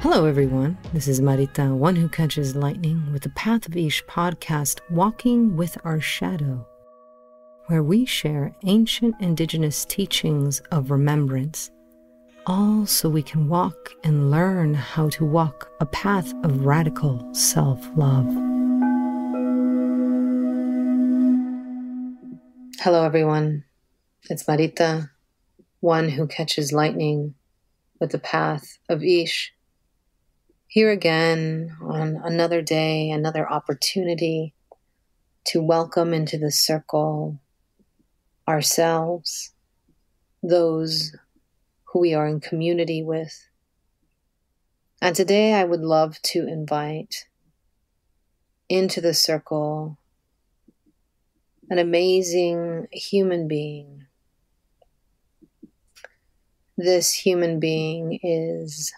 Hello, everyone. This is Marita, one who catches lightning, with the Path of Ish podcast, Walking with Our Shadow, where we share ancient indigenous teachings of remembrance, all so we can walk and learn how to walk a path of radical self-love. Hello, everyone. It's Marita, one who catches lightning, with the Path of Ish. Here again on another day, another opportunity to welcome into the circle ourselves, those who we are in community with. And today I would love to invite into the circle an amazing human being. This human being is,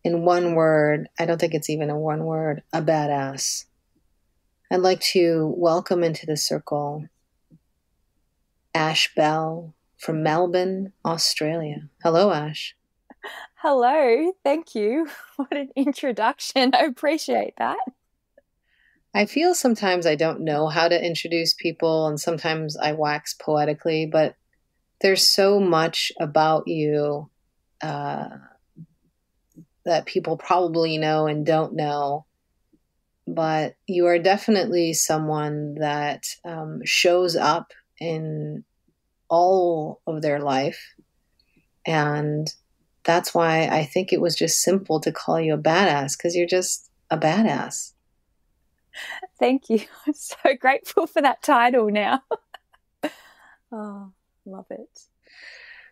in one word, I don't think it's even a one word, a badass. I'd like to welcome into the circle Ash Bell from Melbourne, Australia. Hello, Ash. Hello, thank you. What an introduction. I appreciate that. I feel sometimes I don't know how to introduce people, and sometimes I wax poetically, but there's so much about you that people probably know and don't know, but you are definitely someone that shows up in all of their life. And that's why I think it was just simple to call you a badass, because you're just a badass. Thank you. I'm so grateful for that title now. Oh, love it.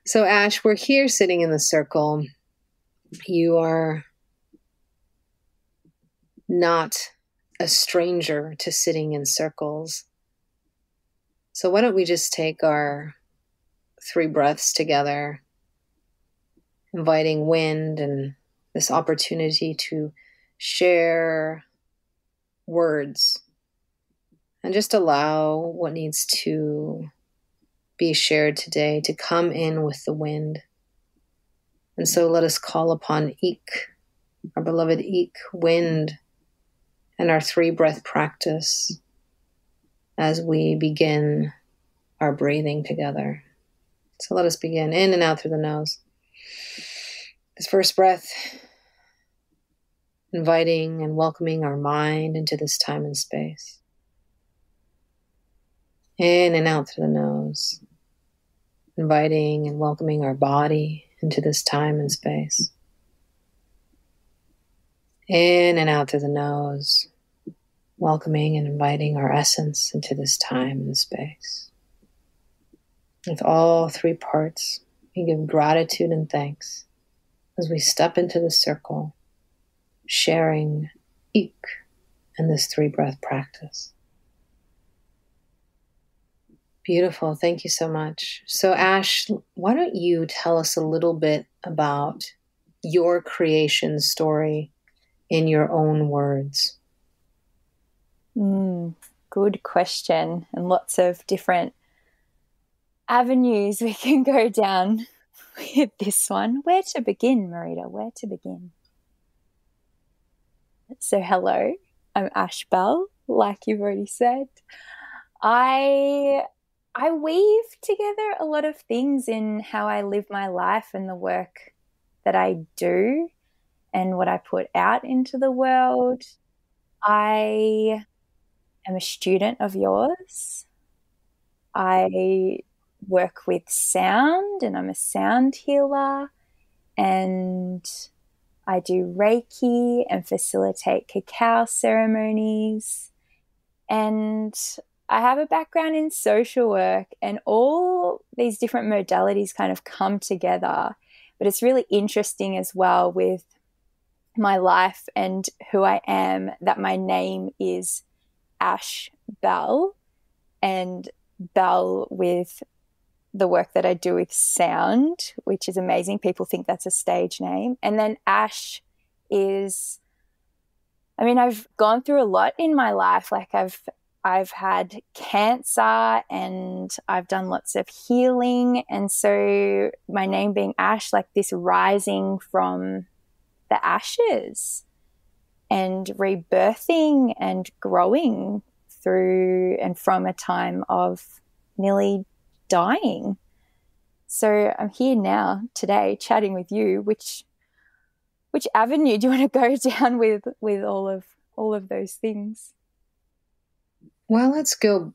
So Ash, we're here sitting in the circle. You are not a stranger to sitting in circles. So why don't we just take our 3 breaths together, inviting wind and this opportunity to share words, and just allow what needs to be shared today to come in with the wind. And so let us call upon Ik, our beloved Ik, wind, and our 3 breath practice as we begin our breathing together. So let us begin in and out through the nose. This first breath, inviting and welcoming our mind into this time and space. In and out through the nose, inviting and welcoming our body into this time and space. In and out through the nose, welcoming and inviting our essence into this time and space. With all 3 parts, we give gratitude and thanks as we step into the circle, sharing Ik and this 3 breath practice. Beautiful. Thank you so much. So Ash, why don't you tell us a little bit about your creation story in your own words? Good question. And lots of different avenues we can go down with this one. Where to begin, Marita? Where to begin? So hello, I'm Ash Bell, like you've already said. I weave together a lot of things in how I live my life and the work that I do and what I put out into the world. I am a student of yours. I work with sound and I'm a sound healer, and I do Reiki and facilitate cacao ceremonies, and I have a background in social work, and all these different modalities kind of come together. But it's really interesting as well with my life and who I am that my name is Ash Bell, and Bell with the work that I do with sound, which is amazing. People think that's a stage name. And then Ash is, I've gone through a lot in my life. Like I've had cancer and I've done lots of healing. And so my name being Ash, like this rising from the ashes and rebirthing and growing through and from a time of nearly dying. So I'm here now today chatting with you. Which avenue do you want to go down with all of those things? Well, let's go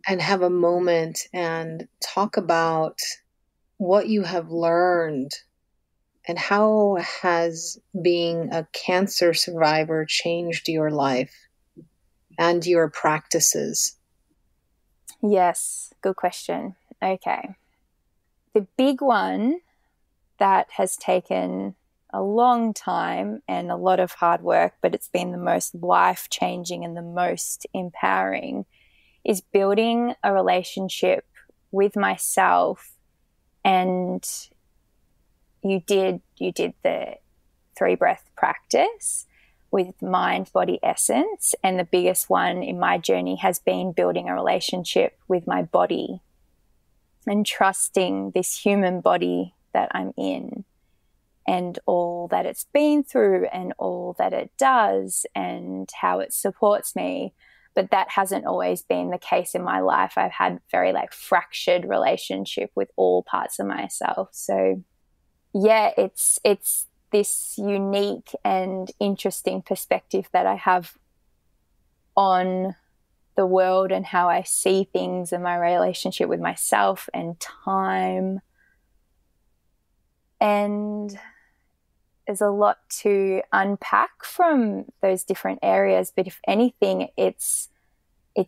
and have a moment and talk about what you have learned and how has being a cancer survivor changed your life and your practices. Yes, good question. Okay. The big one that has taken a long time and a lot of hard work, but it's been the most life-changing and the most empowering, is building a relationship with myself. And you did the 3-breath practice with mind, body, essence. And the biggest one in my journey has been building a relationship with my body and trusting this human body that I'm in and all that it's been through and all that it does and how it supports me. But that hasn't always been the case in my life. I've had very fractured relationship with all parts of myself. So yeah, it's this unique and interesting perspective that I have on the world and how I see things and my relationship with myself and time. And there's a lot to unpack from those different areas. But if anything, it's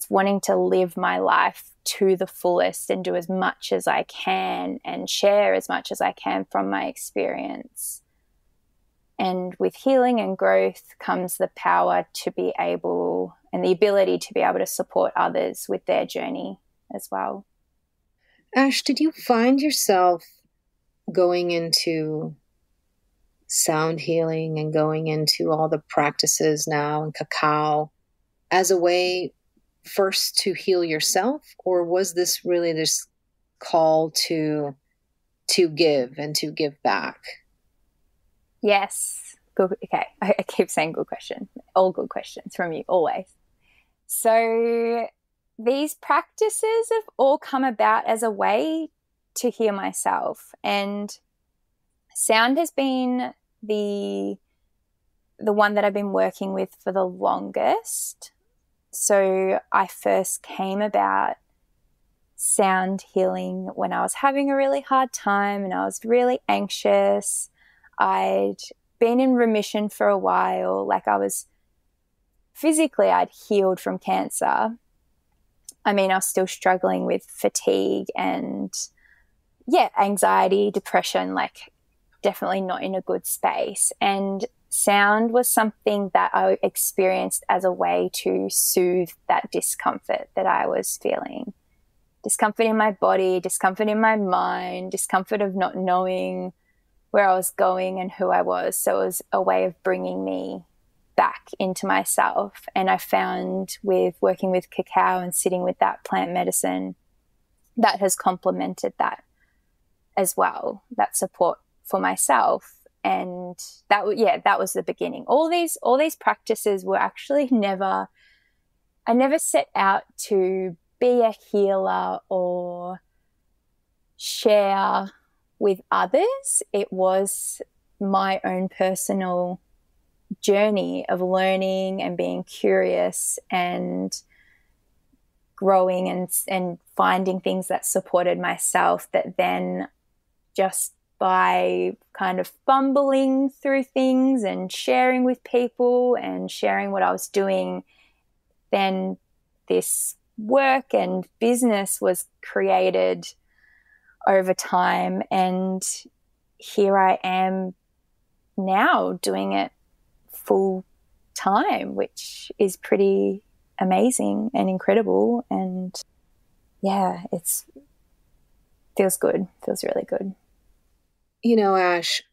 wanting to live my life to the fullest and do as much as I can and share as much as I can from my experience. And with healing and growth comes the power to be able and the ability to be able to support others with their journey as well. Ash, did you find yourself going into sound healing and going into all the practices now and cacao as a way first to heal yourself, or was this really this call to give and to give back? Yes. Good. Okay. I keep saying good question. All good questions from you, always. So these practices have all come about as a way to heal myself. And sound has been the one that I've been working with for the longest. So I first came about sound healing when I was having a really hard time and I was really anxious. I'd been in remission for a while. I was physically, I'd healed from cancer. I mean, I was still struggling with fatigue and anxiety, depression, definitely not in a good space. And sound was something that I experienced as a way to soothe that discomfort that I was feeling. Discomfort in my body, discomfort in my mind, discomfort of not knowing where I was going and who I was. So it was a way of bringing me back into myself. And I found with working with cacao and sitting with that plant medicine, that has complemented that as well, that support for myself. And that was the beginning. All these practices were actually I never set out to be a healer or share with others. It was my own personal journey of learning and being curious and growing and finding things that supported myself, that then just by kind of fumbling through things and sharing with people and sharing what I was doing, then this work and business was created over time. And here I am now doing it full time, which is pretty amazing and incredible. And it's feels good, feels really good. You know, Ash,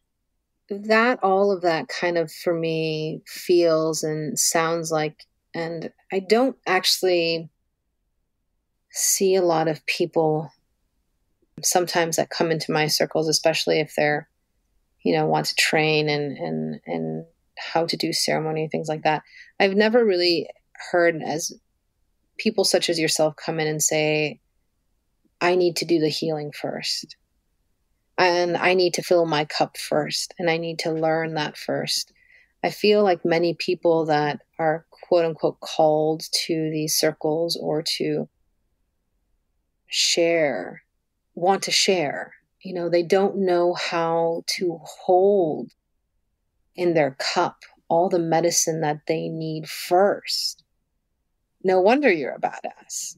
all of that kind of for me feels and sounds like, and I don't actually see a lot of people sometimes that come into my circles, especially if they're, want to train and how to do ceremony and things like that. I've never really heard as people such as yourself come in and say, I need to do the healing first. And I need to fill my cup first. And I need to learn that first. I feel like many people that are quote unquote called to these circles or to share, want to share, they don't know how to hold in their cup all the medicine that they need first. No wonder you're a badass.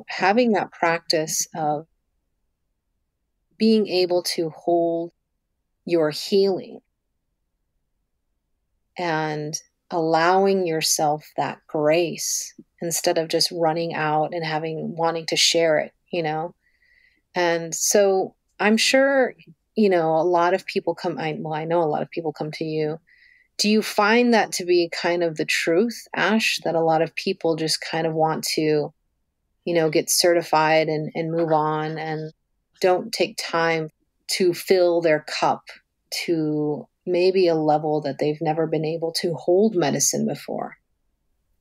Having that practice of being able to hold your healing and allowing yourself that grace instead of just running out and wanting to share it, And so I'm sure, a lot of people I know a lot of people come to you. Do you find that to be kind of the truth, Ash, that a lot of people just kind of want to, get certified and move on and don't take time to fill their cup to maybe a level that they've never been able to hold medicine before?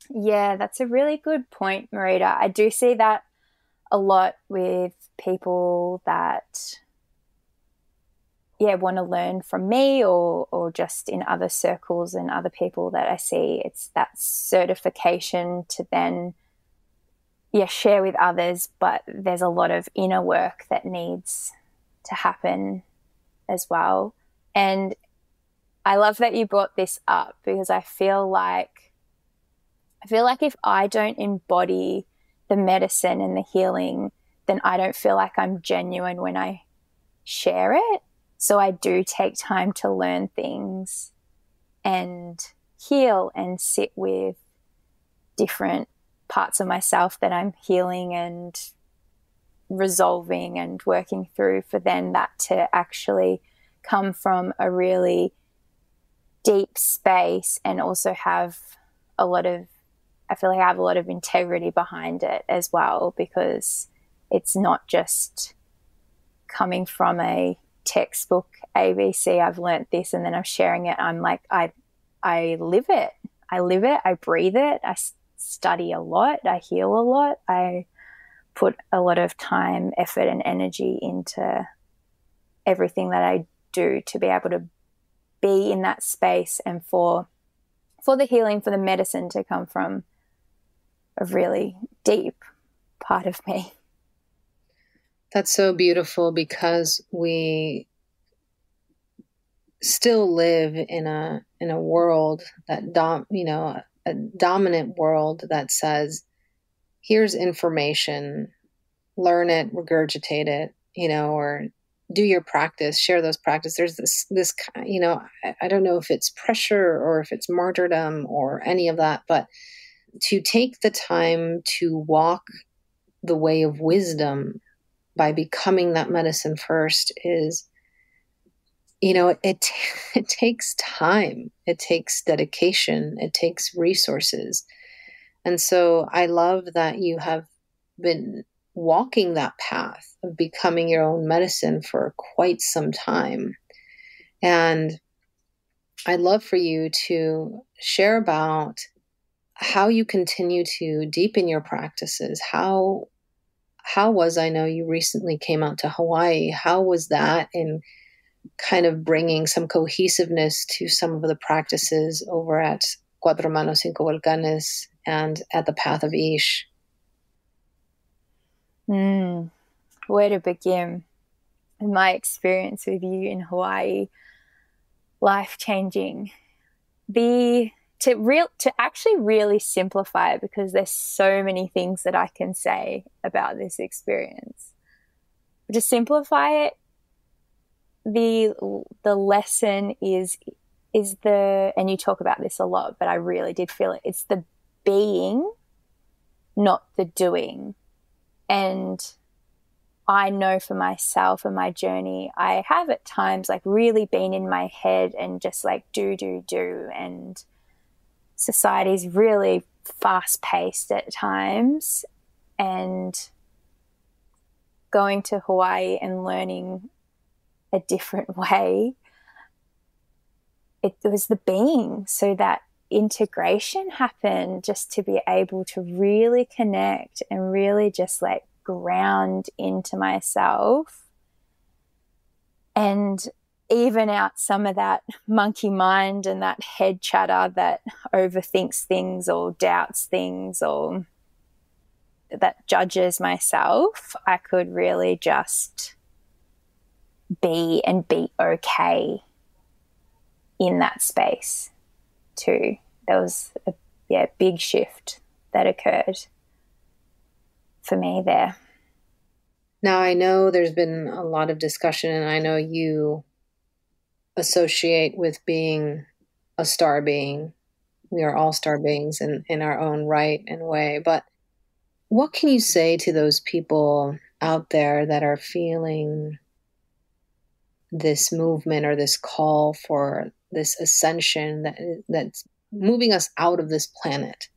Yeah, that's a really good point, Marita. I do see that a lot with people that want to learn from me or just in other circles and other people that I see. It's that certification to then share with others, but there's a lot of inner work that needs to happen as well. And I love that you brought this up because I feel like if I don't embody the medicine and the healing, then I don't feel like I'm genuine when I share it. So I do take time to learn things and heal and sit with different parts of myself that I'm healing and resolving and working through, for then that to actually come from a really deep space and also have I feel like I have a lot of integrity behind it as well, because it's not just coming from a textbook ABC, I've learnt this and then I'm sharing it. I'm like, I live it. I breathe it. I study a lot. I heal a lot. I put a lot of time, effort and energy into everything that I do to be able to be in that space and for the healing, for the medicine to come from a really deep part of me. That's so beautiful, because we still live in a world that a dominant world that says, here's information, learn it, regurgitate it, or do your practice, share those practices. There's this I don't know if it's pressure or if it's martyrdom or any of that, but to take the time to walk the way of wisdom by becoming that medicine first is, it takes time, it takes dedication, it takes resources. And so I love that you have been walking that path of becoming your own medicine for quite some time. And I'd love for you to share about how you continue to deepen your practices. How was, I know you recently came out to Hawaii. How was that in kind of bringing some cohesiveness to some of the practices over at Cuatro Manos Cinco Volcanes and at the Path of Ish? Where to begin? My experience with you in Hawaii, life-changing. To actually really simplify it, because there's so many things that I can say about this experience. But to simplify it, the lesson is and you talk about this a lot, but I really did feel it. It's the being, not the doing. And I know for myself and my journey, I have at times like really been in my head and just like do. And society's really fast paced at times, and going to Hawaii and learning a different way it was the being. So that integration happened, just to be able to really connect and really just like ground into myself and even out some of that monkey mind and that head chatter that overthinks things or doubts things or that judges myself. I could really just be and be okay in that space too. There was a big shift that occurred for me there. Now, I know there's been a lot of discussion, and I know you associate with being a star being. We are all star beings in our own right and way. But what can you say to those people out there that are feeling this movement or this call for this ascension that's moving us out of this planet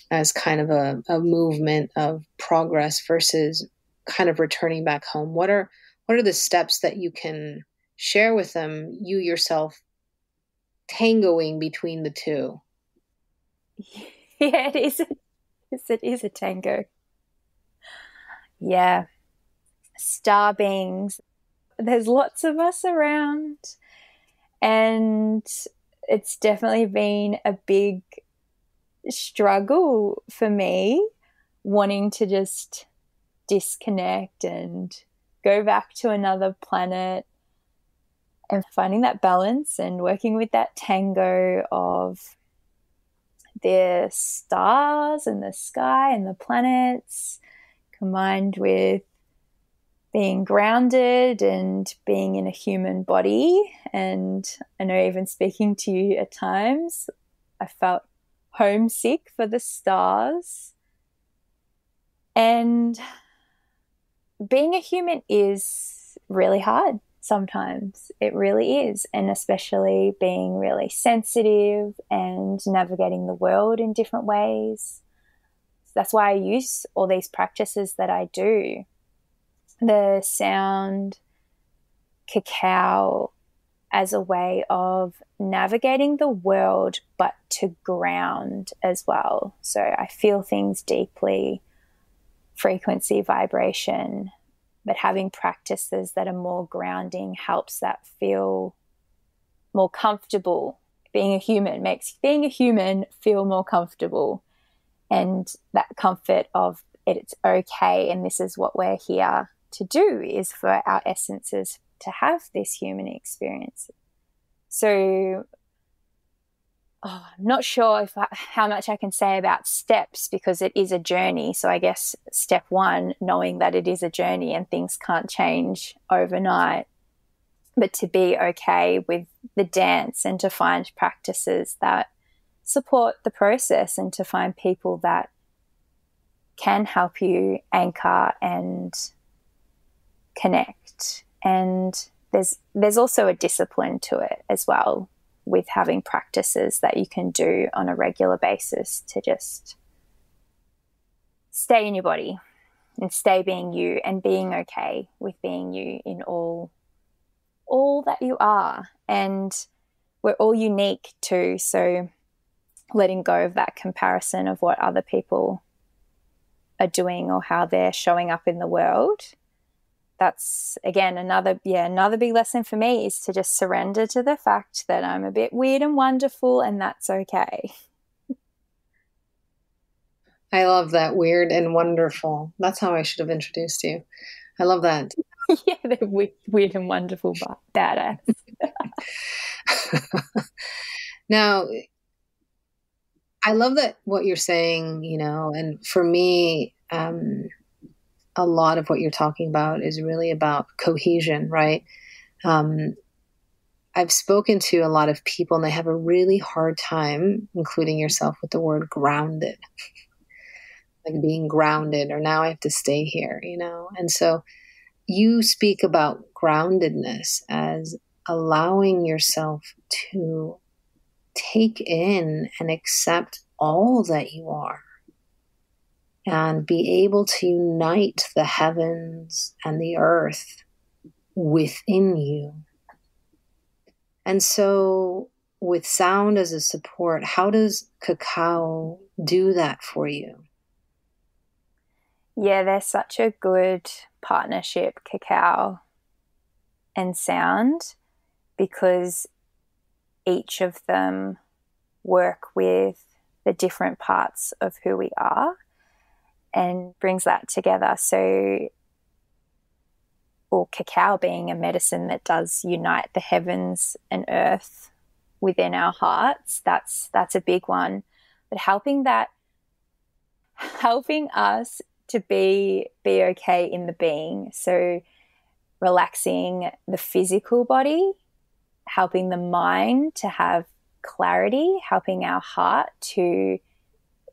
as kind of a movement of progress versus kind of returning back home? What are the steps that you can share with them, you yourself tangoing between the two? Yeah, it is a tango. Yeah. Star beings. There's lots of us around, and it's definitely been a big struggle for me, wanting to just disconnect and go back to another planet and finding that balance and working with that tango of the stars and the sky and the planets combined with being grounded and being in a human body. And I know even speaking to you at times, I felt homesick for the stars. And being a human is really hard sometimes. It really is. And especially being really sensitive and navigating the world in different ways. That's why I use all these practices that I do. The sound, cacao, as a way of navigating the world, but to ground as well. So I feel things deeply, frequency, vibration, but having practices that are more grounding helps that feel more comfortable. Being a human makes being a human feel more comfortable, and that comfort of it's okay and this is what we're here to do is for our essences to have this human experience. So I'm not sure how much I can say about steps, because it is a journey. So I guess step one, knowing that it is a journey and things can't change overnight, but to be okay with the dance and to find practices that support the process and to find people that can help you anchor and connect. And there's also a discipline to it as well, with having practices that you can do on a regular basis to just stay in your body and stay being you and being okay with being you in all that you are. And we're all unique too, so letting go of that comparison of what other people are doing or how they're showing up in the world. That's, again, another big lesson for me is to just surrender to the fact that I'm a bit weird and wonderful, and that's okay. I love that, weird and wonderful. That's how I should have introduced you. I love that. Yeah, they're weird and wonderful, but badass. Now, I love that what you're saying, and for me, a lot of what you're talking about is really about cohesion, right? I've spoken to a lot of people and they have a really hard time, including yourself, with the word grounded, like being grounded, or now I have to stay here, And so you speak about groundedness as allowing yourself to take in and accept all that you are and be able to unite the heavens and the earth within you. And so with sound as a support, how does cacao do that for you? Yeah, they're such a good partnership, cacao and sound, because each of them work with the different parts of who we are and brings that together. So, or cacao being a medicine that does unite the heavens and earth within our hearts, that's a big one. But helping us to be okay in the being. So relaxing the physical body, helping the mind to have clarity, helping our heart to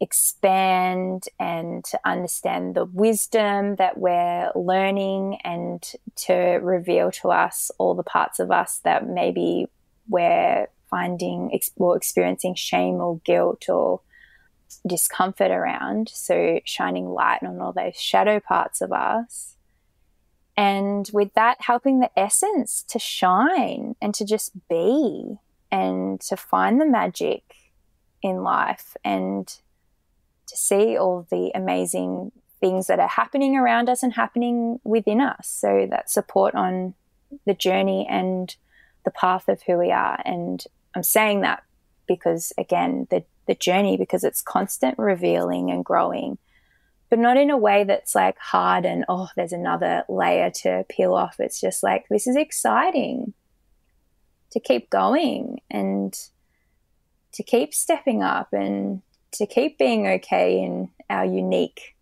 expand and to understand the wisdom that we're learning, and to reveal to us all the parts of us that maybe we're finding or experiencing shame or guilt or discomfort around. So shining light on all those shadow parts of us. And with that, helping the essence to shine and to just be and to find the magic in life and to see all the amazing things that are happening around us and happening within us. So that support on the journey and the path of who we are. And I'm saying that because, again, the journey, because it's constant revealing and growing, but not in a way that's like hard and, oh, there's another layer to peel off. It's just like, this is exciting to keep going and to keep stepping up and to keep being okay in our unique,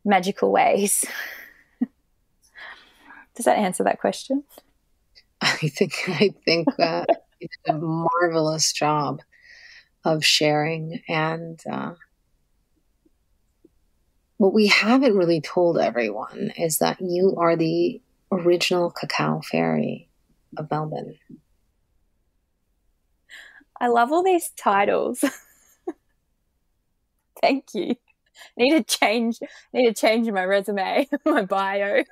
magical ways. Does that answer that question? I think you did a marvelous job of sharing. And what we haven't really told everyone is that you are the original cacao fairy of Melbourne. I love all these titles. Thank you. Need to change my resume, my bio.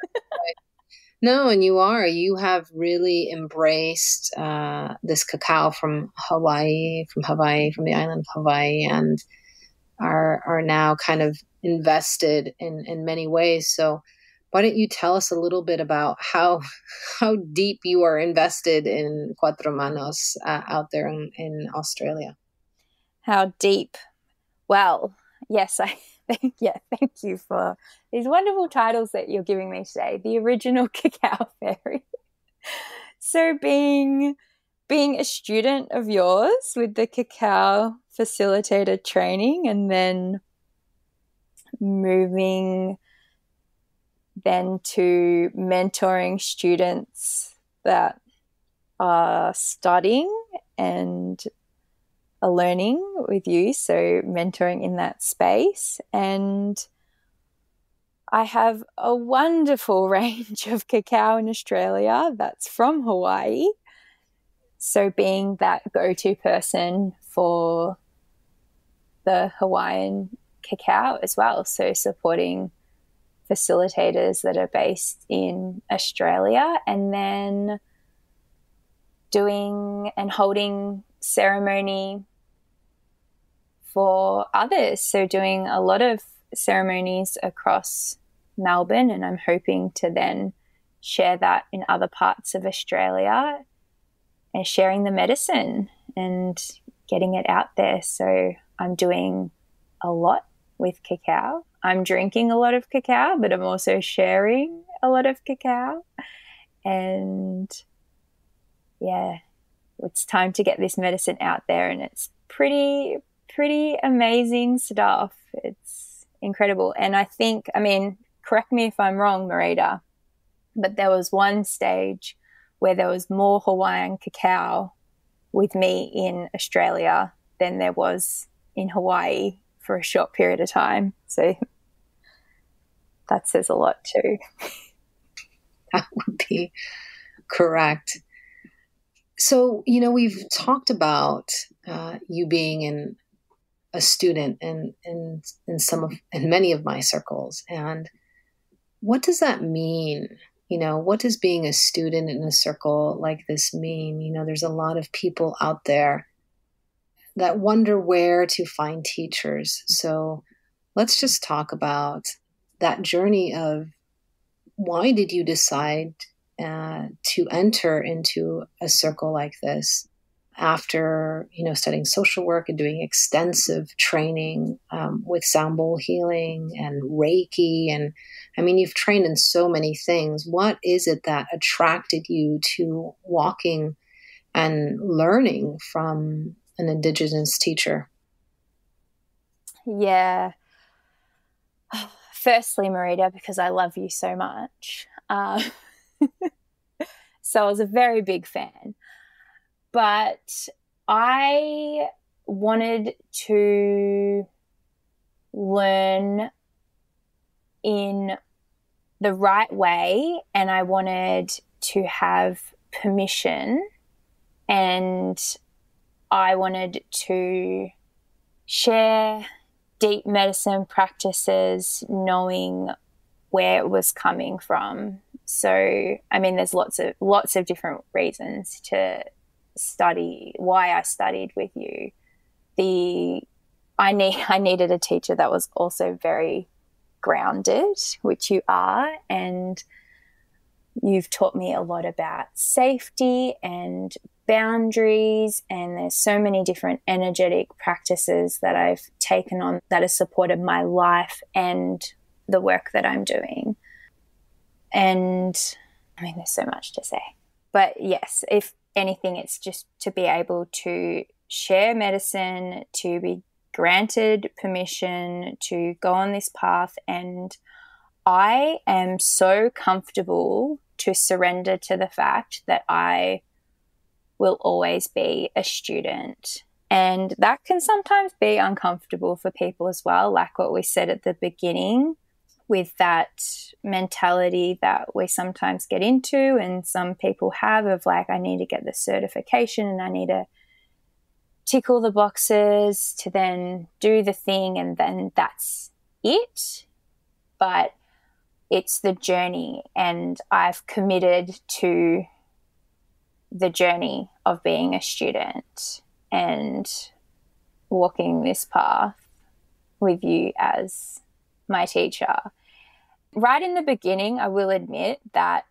No, and you have really embraced this cacao from Hawaii, from the island of Hawaii, and are now kind of invested in many ways. So why don't you tell us a little bit about how deep you are invested in Cuatro Manos out there in Australia? How deep? Well, yes, thank you for these wonderful titles that you're giving me today. The original cacao fairy. So being a student of yours with the cacao facilitator training, and then moving then to mentoring students that are studying and are learning with you, so mentoring in that space. And I have a wonderful range of cacao in Australia that's from Hawaii. So being that go-to person for the Hawaiian cacao as well. So supporting facilitators that are based in Australia, and then doing and holding ceremony for others. So doing a lot of ceremonies across Melbourne, and I'm hoping to then share that in other parts of Australia and sharing the medicine and getting it out there. So I'm doing a lot with cacao. I'm drinking a lot of cacao, but I'm also sharing a lot of cacao. And yeah, it's time to get this medicine out there, and it's pretty amazing stuff. It's incredible. And I think, correct me if I'm wrong, Marita, but there was one stage where there was more Hawaiian cacao with me in Australia than there was in Hawaii for a short period of time. So that says a lot too. That would be correct. So, we've talked about you being a student in many of my circles. And what does that mean what does being a student in a circle like this mean? There's a lot of people out there that wonder where to find teachers. So let's just talk about that journey of why did you decide to enter into a circle like this after, studying social work and doing extensive training with sound bowl healing and Reiki. And you've trained in so many things. What is it that attracted you to walking and learning from an Indigenous teacher? Yeah. Firstly, Marita, because I love you so much. So I was a very big fan. But I wanted to learn in the right way, and I wanted to have permission, and I wanted to share deep medicine practices knowing where it was coming from. So, there's lots of different reasons to study, why I studied with you. I needed a teacher that was also very grounded, which you are, and you've taught me a lot about safety and boundaries, and there's so many different energetic practices that I've taken on that has supported my life and the work that I'm doing. And there's so much to say. But yes, if anything, it's just to be able to share medicine, to be granted permission to go on this path. And I am so comfortable to surrender to the fact that I will always be a student. And that can sometimes be uncomfortable for people as well, like what we said at the beginning, with that mentality that we sometimes get into and some people have of like, I need to get the certification and I need to tick all the boxes to then do the thing and then that's it. But it's the journey, and I've committed to the journey of being a student and walking this path with you as my teacher. Right in the beginning, I will admit that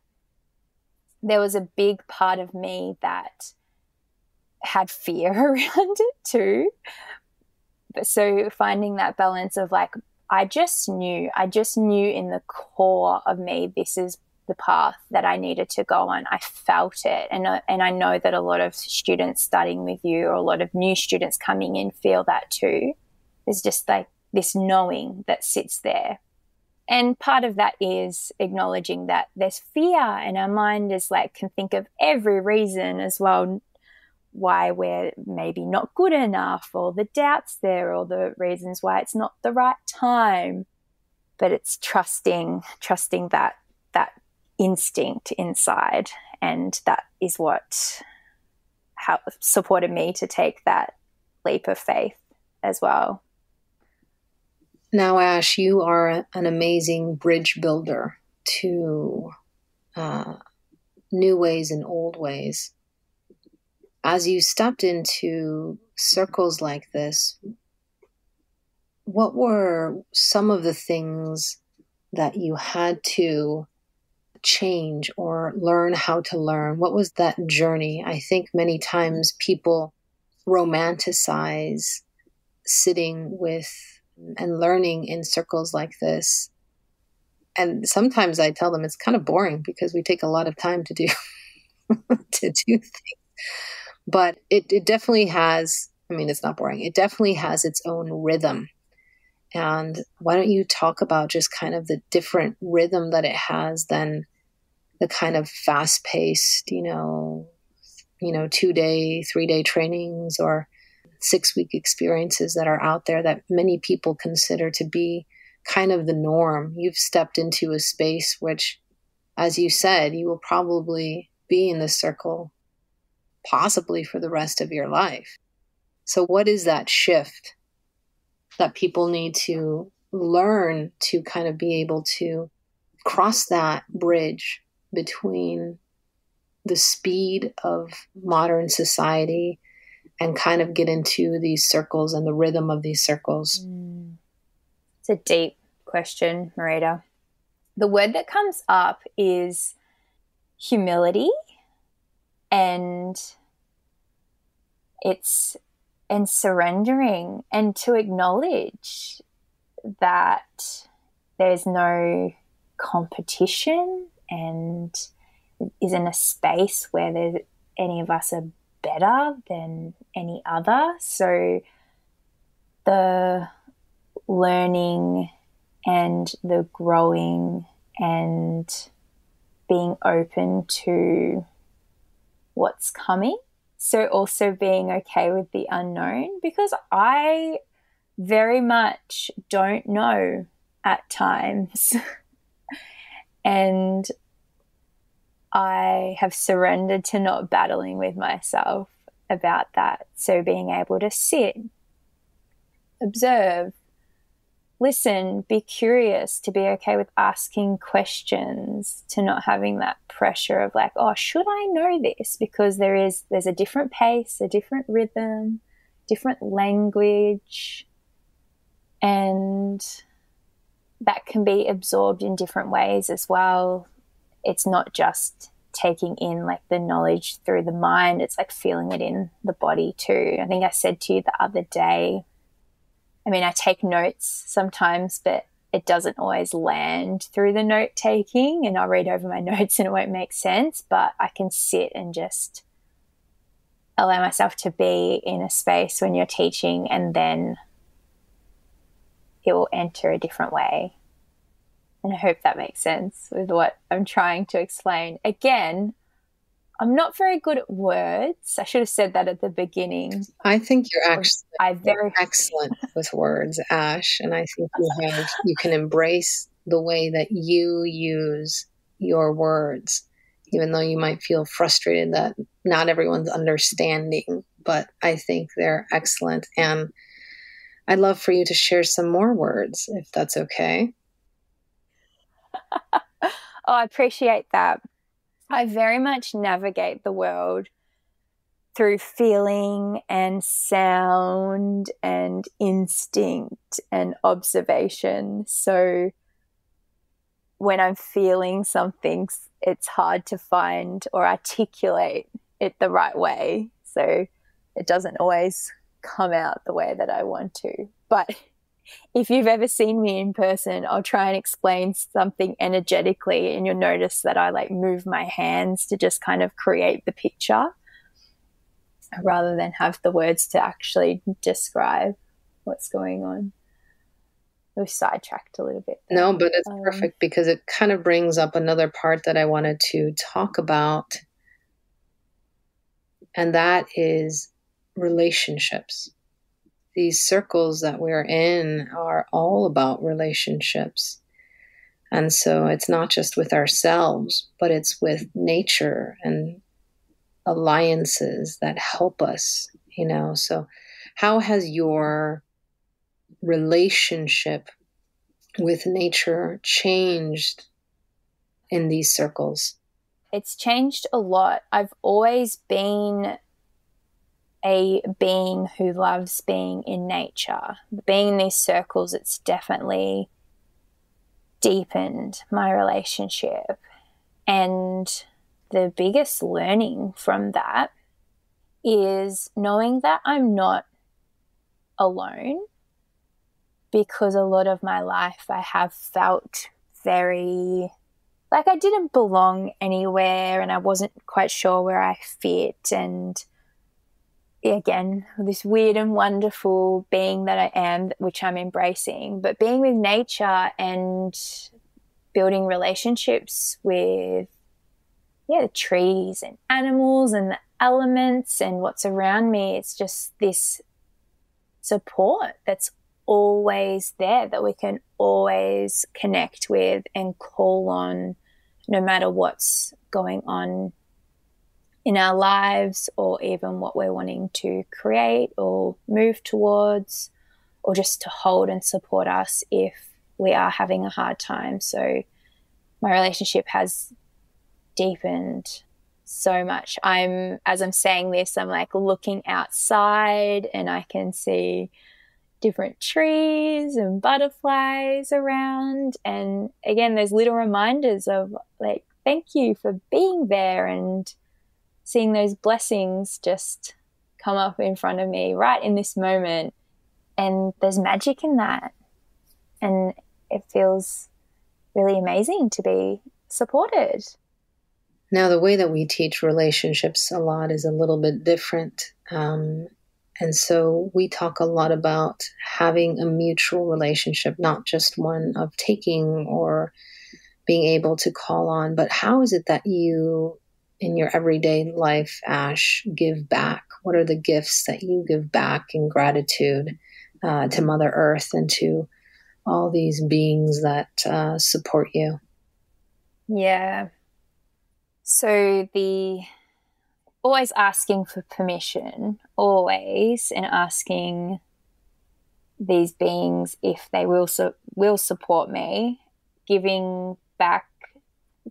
there was a big part of me that had fear around it too. So finding that balance of like, I just knew in the core of me, this is the path that I needed to go on. I felt it. And I know that a lot of students studying with you, or a lot of new students coming in, feel that too. There's just like this knowing that sits there. And part of that is acknowledging that there's fear, and our mind is like, can think of every reason as well why we're maybe not good enough, or the doubts there, or the reasons why it's not the right time. But it's trusting that instinct inside, and that is what supported me to take that leap of faith as well. Now, Ash, you are an amazing bridge builder to new ways and old ways. As you stepped into circles like this, what were some of the things that you had to change or learn how to learn? What was that journey? I think many times people romanticize sitting with and learning in circles like this. And sometimes I tell them it's kind of boring because we take a lot of time to do things. But it definitely has, it's not boring. It definitely has its own rhythm. And why don't you talk about just kind of the different rhythm that it has than the kind of fast-paced, 2-day, 3-day trainings or 6-week experiences that are out there that many people consider to be kind of the norm. You've stepped into a space which, as you said, you will probably be in this circle possibly for the rest of your life. So what is that shift that people need to learn to kind of be able to cross that bridge between the speed of modern society and kind of get into these circles and the rhythm of these circles? It's a deep question, Marita. The word that comes up is humility, and surrendering, and to acknowledge that there's no competition and isn't a space where any of us are better than any other. So the learning and the growing and being open to what's coming. So also being okay with the unknown, because I very much don't know at times. And I have surrendered to not battling with myself about that. So being able to sit, observe, listen, be curious, to be okay with asking questions, to not having that pressure of like, oh, should I know this? Because there's a different pace, a different rhythm, different language, and that can be absorbed in different ways as well. It's not just taking in like the knowledge through the mind, it's like feeling it in the body too. I think I said to you the other day, I mean, I take notes sometimes, but it doesn't always land through the note taking, and I'll read over my notes and it won't make sense, but I can sit and just allow myself to be in a space when you're teaching, and then it will enter a different way. And I hope that makes sense with what I'm trying to explain. Again, I'm not very good at words. I should have said that at the beginning. I think you're actually excellent with words, Ash. And I think you can embrace the way that you use your words, even though you might feel frustrated that not everyone's understanding. But I think they're excellent. And I'd love for you to share some more words, if that's okay. Oh, I appreciate that. I very much navigate the world through feeling and sound and instinct and observation. So when I'm feeling something, it's hard to find or articulate it the right way. So it doesn't always come out the way that I want to. But if you've ever seen me in person, I'll try and explain something energetically, and you'll notice that I like move my hands to just kind of create the picture rather than have the words to actually describe what's going on. We've sidetracked a little bit there. No, but it's perfect, because it kind of brings up another part that I wanted to talk about, and that is relationships. These circles that we're in are all about relationships. And so it's not just with ourselves, but it's with nature and alliances that help us, you know. So how has your relationship with nature changed in these circles? It's changed a lot. I've always been a being who loves being in nature. Being in these circles, it's definitely deepened my relationship. And the biggest learning from that is knowing that I'm not alone, because a lot of my life I have felt very like I didn't belong anywhere, and I wasn't quite sure where I fit, and again, this weird and wonderful being that I am, which I'm embracing. But being with nature and building relationships with the trees and animals and the elements and what's around me, it's just this support that's always there, that we can always connect with and call on, no matter what's going on in our lives, or even what we're wanting to create or move towards, or just to hold and support us if we are having a hard time. So my relationship has deepened so much. As I'm saying this, I'm like looking outside and I can see different trees and butterflies around. And again, there's little reminders of like, thank you for being there, and seeing those blessings just come up in front of me right in this moment. And there's magic in that. And it feels really amazing to be supported. Now, the way that we teach relationships a lot is a little bit different. And so we talk a lot about having a mutual relationship, not just one of taking or being able to call on, but how is it that you, in your everyday life, Ash, give back? What are the gifts that you give back in gratitude to Mother Earth and to all these beings that support you? Yeah. So always asking for permission, always, and asking these beings if they will support me, giving back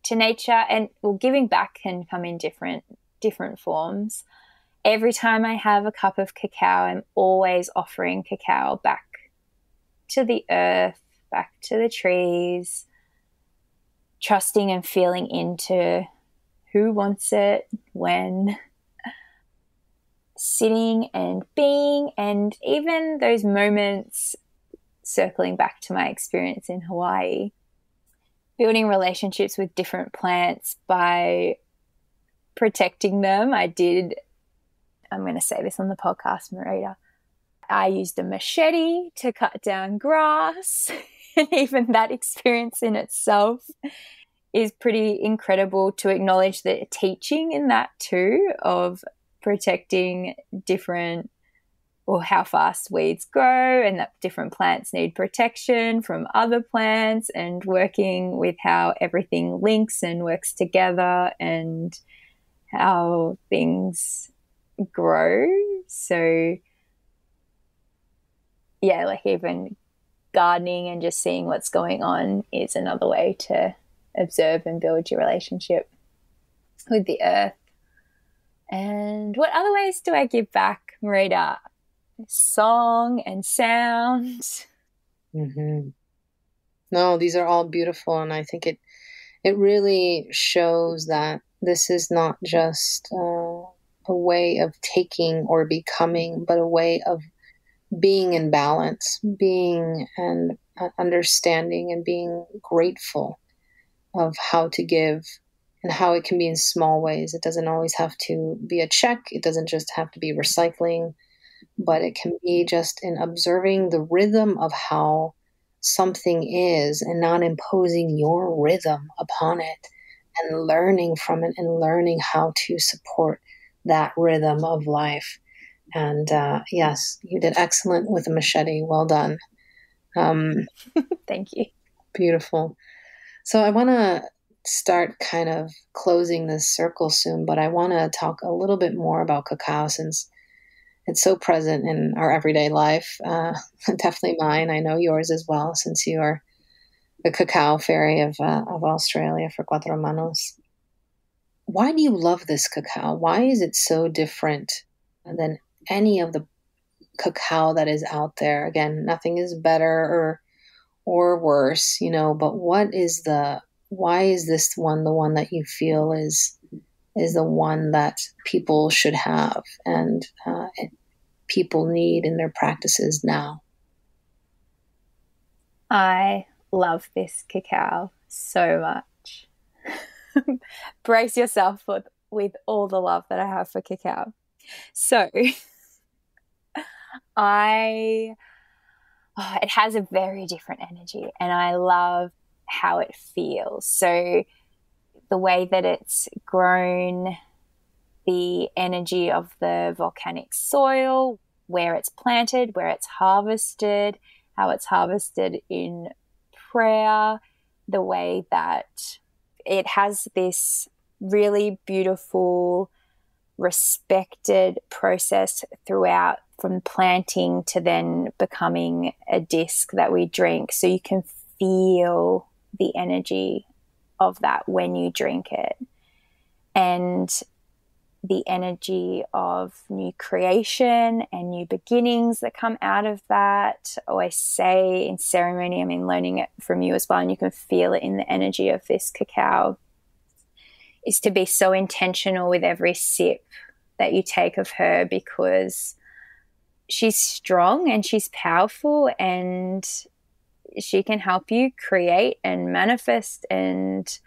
to nature. And giving back can come in different forms. Every time I have a cup of cacao, I'm always offering cacao back to the earth, back to the trees, trusting and feeling into who wants it, when, sitting and being. And even those moments, circling back to my experience in Hawaii, building relationships with different plants by protecting them. I'm going to say this on the podcast, Marita, I used a machete to cut down grass. And even that experience in itself is pretty incredible, to acknowledge the teaching in that too, of protecting different, or how fast weeds grow, and that different plants need protection from other plants, and working with how everything links and works together and how things grow. So yeah, like even gardening and just seeing what's going on is another way to observe and build your relationship with the earth. And what other ways do I give back, Marita? Song and sound. Mm-hmm. No, these are all beautiful, and I think it really shows that this is not just a way of taking or becoming, but a way of being in balance, being and understanding and being grateful of how to give, and how it can be in small ways. It doesn't always have to be a check. It doesn't just have to be recycling, but it can be just in observing the rhythm of how something is and not imposing your rhythm upon it, and learning from it and learning how to support that rhythm of life. And yes, you did excellent with a machete. Well done. Thank you. Beautiful. So I want to start kind of closing this circle soon, but I want to talk a little bit more about cacao, since it's so present in our everyday life. Definitely mine. I know yours as well, since you are the cacao fairy of Australia for Cuatro Manos. Why do you love this cacao? Why is it so different than any of the cacao that is out there? Again, nothing is better or worse, but why is this one the one that you feel is the one that people should have and people need in their practices now? I love this cacao so much. Brace yourself with all the love that I have for cacao. So it has a very different energy, and I love how it feels. So the way that it's grown, the energy of the volcanic soil, where it's planted, where it's harvested, how it's harvested in prayer, the way that it has this really beautiful, respected process throughout, from planting to then becoming a disc that we drink. So you can feel the energy of that when you drink it. and the energy of new creation and new beginnings that come out of that. I always say in ceremony, I mean, learning it from you as well, and you can feel it in the energy of this cacao, is to be so intentional with every sip that you take of her, because she's strong and she's powerful, and she can help you create and manifest and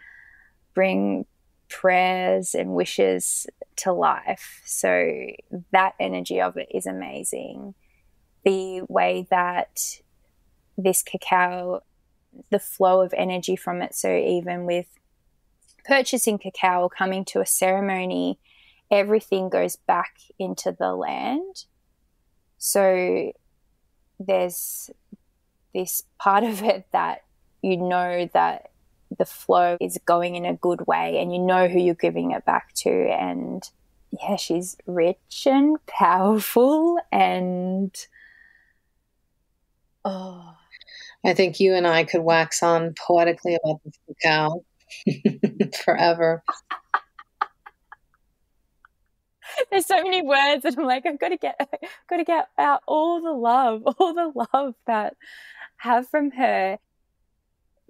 bring prayers and wishes to life. So that energy of it is amazing. The way that this cacao, the flow of energy from it, so even with purchasing cacao or coming to a ceremony, everything goes back into the land. So there's this part of it that you know that the flow is going in a good way, and you know who you're giving it back to. And yeah, she's rich and powerful, and I think you and I could wax on poetically about this cacao forever. There's so many words that I'm like, I've got to get out all the love that I have from her.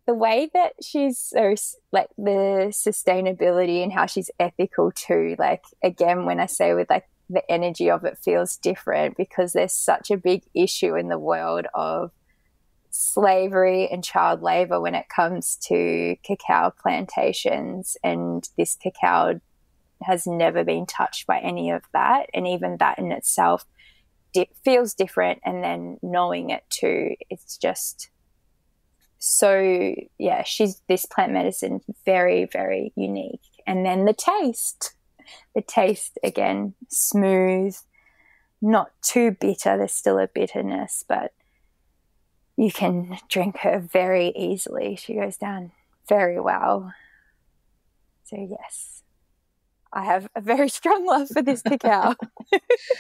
The way that she's so, like, the sustainability and how she's ethical too. Like, again, when I say with like the energy of it feels different, because there's such a big issue in the world of slavery and child labor when it comes to cacao plantations, and this cacao has never been touched by any of that. And even that in itself feels different. And then knowing it too, it's just so, yeah, this plant medicine, very, very unique. And then the taste again, smooth, not too bitter. There's still a bitterness, but you can drink her very easily. She goes down very well. So yes, I have a very strong love for this cacao.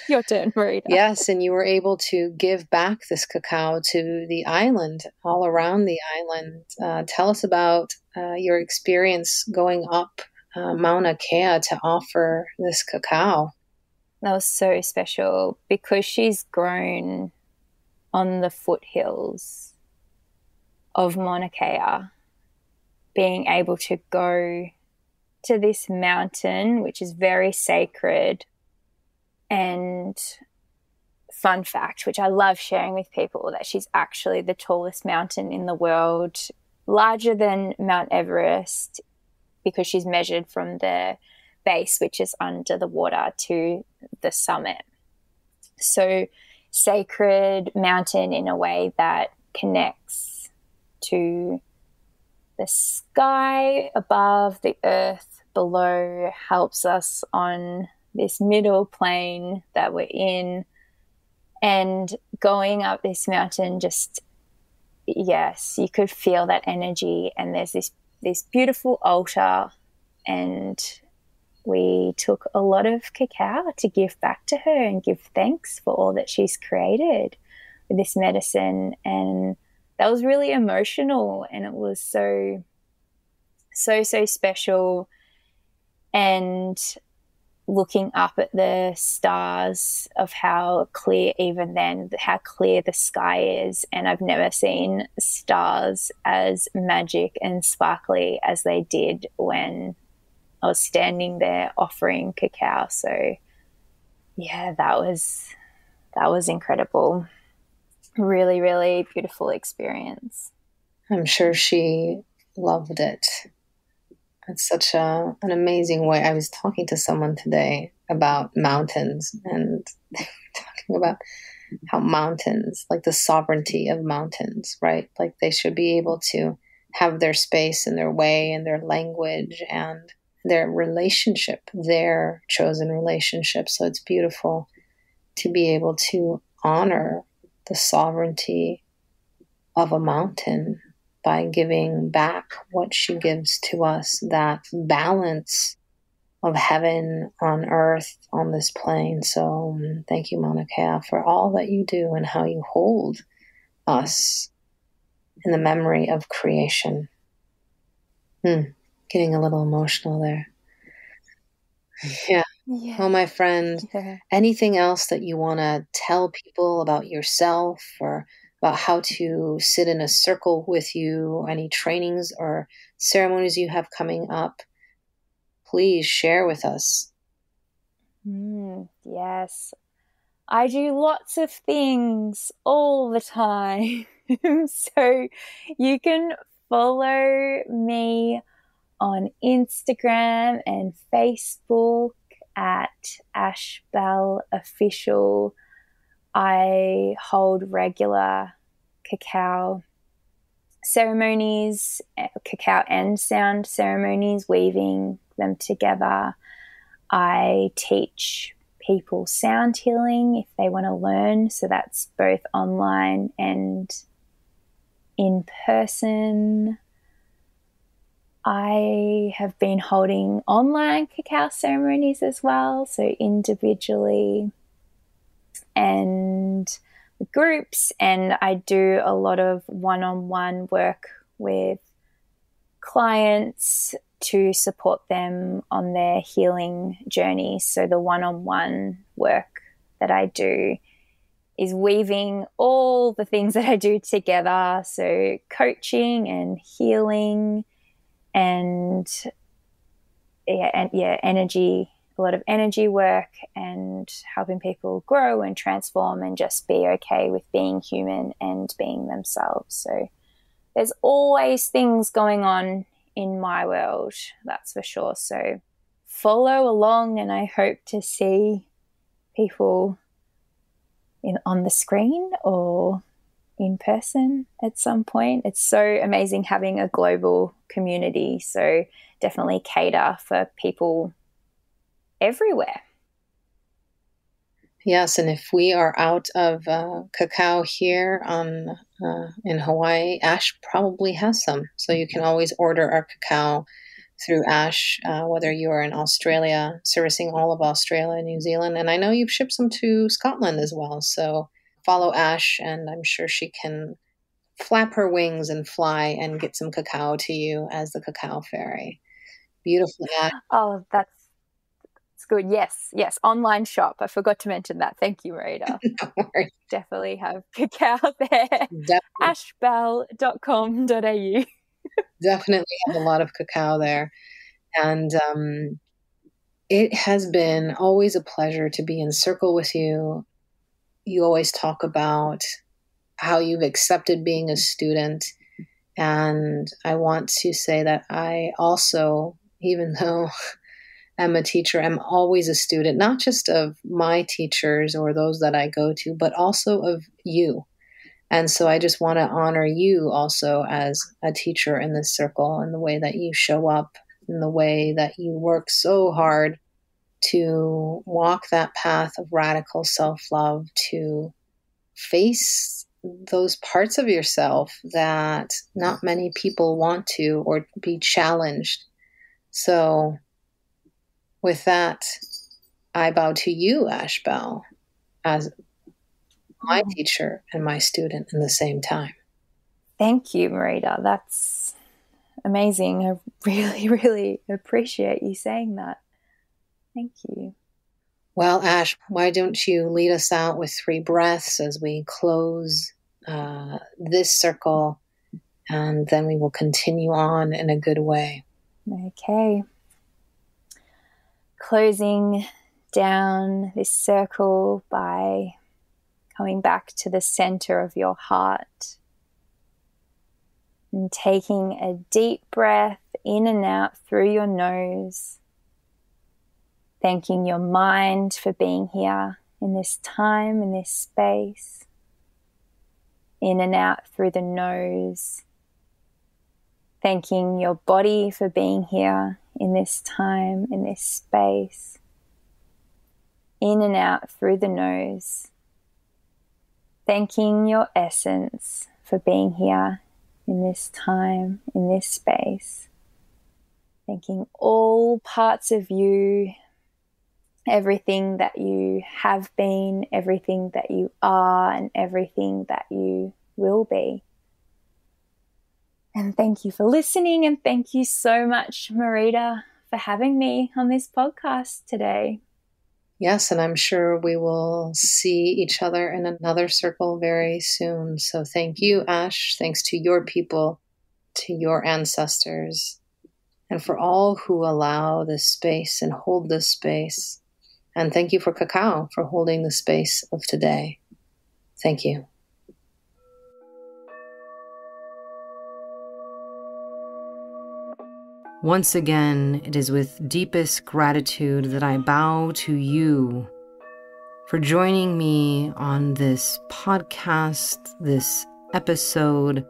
Your turn, Marita. Yes, and you were able to give back this cacao to the island, all around the island. Tell us about your experience going up Mauna Kea to offer this cacao. That was so special, because she's grown on the foothills of Mauna Kea. Being able to go to this mountain, which is very sacred. And fun fact, which I love sharing with people, that she's actually the tallest mountain in the world, larger than Mount Everest, because she's measured from the base, which is under the water, to the summit. So sacred mountain in a way that connects to the sky above, the earth below, helps us on this middle plane that we're in. And going up this mountain, just, yes, you could feel that energy. And there's this beautiful altar, and we took a lot of cacao to give back to her and give thanks for all that she's created with this medicine. And that was really emotional, and it was so special. And looking up at the stars, of how clear, even then, how clear the sky is. And I've never seen stars as magic and sparkly as they did when I was standing there offering cacao. So yeah, that was incredible. Really, really beautiful experience. I'm sure she loved it. It's such an amazing way. I was talking to someone today about mountains, and they were talking about how mountains, like the sovereignty of mountains, right? Like they should be able to have their space and their way and their language and their relationship, their chosen relationship. So it's beautiful to be able to honor the sovereignty of a mountain by giving back what she gives to us, that balance of heaven on earth on this plane. So thank you, Mauna Kea, for all that you do and how you hold us in the memory of creation. Getting a little emotional there. Yeah. Yeah. Well, my friend, Yeah. anything else that you want to tell people about yourself or about how to sit in a circle with you, any trainings or ceremonies you have coming up, please share with us. Yes. I do lots of things all the time. So you can follow me on Instagram and Facebook at Ashbell Official. I hold regular cacao ceremonies, cacao and sound ceremonies, weaving them together. I teach people sound healing if they want to learn. So that's both online and in person. I have been holding online cacao ceremonies as well, so individually and groups. And I do a lot of one-on-one work with clients to support them on their healing journey. So the one-on-one work that I do is weaving all the things that I do together. So coaching and healing and energy, a lot of energy work and helping people grow and transform and just be okay with being human and being themselves. So there's always things going on in my world, that's for sure. So follow along, and I hope to see people on the screen or in person at some point. It's so amazing having a global community. So definitely cater for people everywhere. Yes, and if we are out of cacao here in Hawaii, Ash probably has some. So you can always order our cacao through Ash, whether you are in Australia, servicing all of Australia and New Zealand. And I know you've shipped some to Scotland as well. So follow Ash, and I'm sure she can flap her wings and fly and get some cacao to you as the cacao fairy. Beautiful, Ash. Oh, that's good. Yes, yes. Online shop. I forgot to mention that. Thank you, Marita. No worries. Definitely have cacao there. Definitely, ashbell.com.au. definitely have a lot of cacao there. And it has been always a pleasure to be in circle with you. You always talk about how you've accepted being a student. And I want to say that I also, even though I'm a teacher, I'm always a student, not just of my teachers or those that I go to, but also of you. And so I just want to honor you also as a teacher in this circle and the way that you show up and the way that you work so hard to walk that path of radical self love, to face those parts of yourself that not many people want to or be challenged. So, with that, I bow to you, Ashbel, as my teacher and my student in the same time. Thank you, Marita. That's amazing. I really, really appreciate you saying that. Thank you. Well, Ash, why don't you lead us out with 3 breaths as we close this circle, and then we will continue on in a good way. Okay. Closing down this circle by coming back to the center of your heart and taking a deep breath in and out through your nose, thanking your mind for being here in this time, in this space, in and out through the nose, thanking your body for being here in this time, in this space, in and out through the nose, thanking your essence for being here in this time, in this space, thanking all parts of you, everything that you have been, everything that you are, and everything that you will be. And thank you for listening, and thank you so much, Marita, for for having me on this podcast today. Yes, and I'm sure we will see each other in another circle very soon. So thank you, Ash. Thanks to your people, to your ancestors, and for all who allow this space and hold this space. And thank you for Cacao for holding the space of today. Thank you. Once again, it is with deepest gratitude that I bow to you for joining me on this podcast, this episode,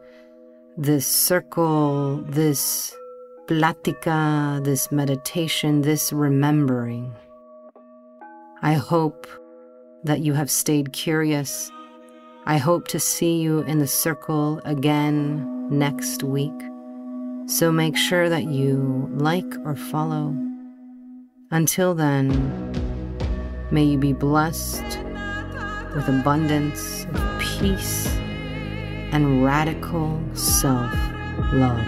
this circle, this plática, this meditation, this remembering. I hope that you have stayed curious. I hope to see you in the circle again next week. So make sure that you like or follow. Until then, may you be blessed with abundance of peace and radical self-love.